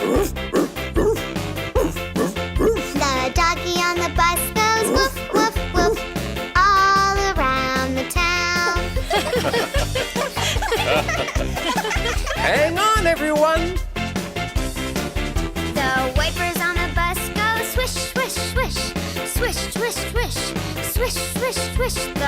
The doggy on the bus goes woof, woof, woof all around the town. Hang on, everyone! The wipers on the bus go swish, swish, swish. Swish, swish, swish. Swish, swish, swish.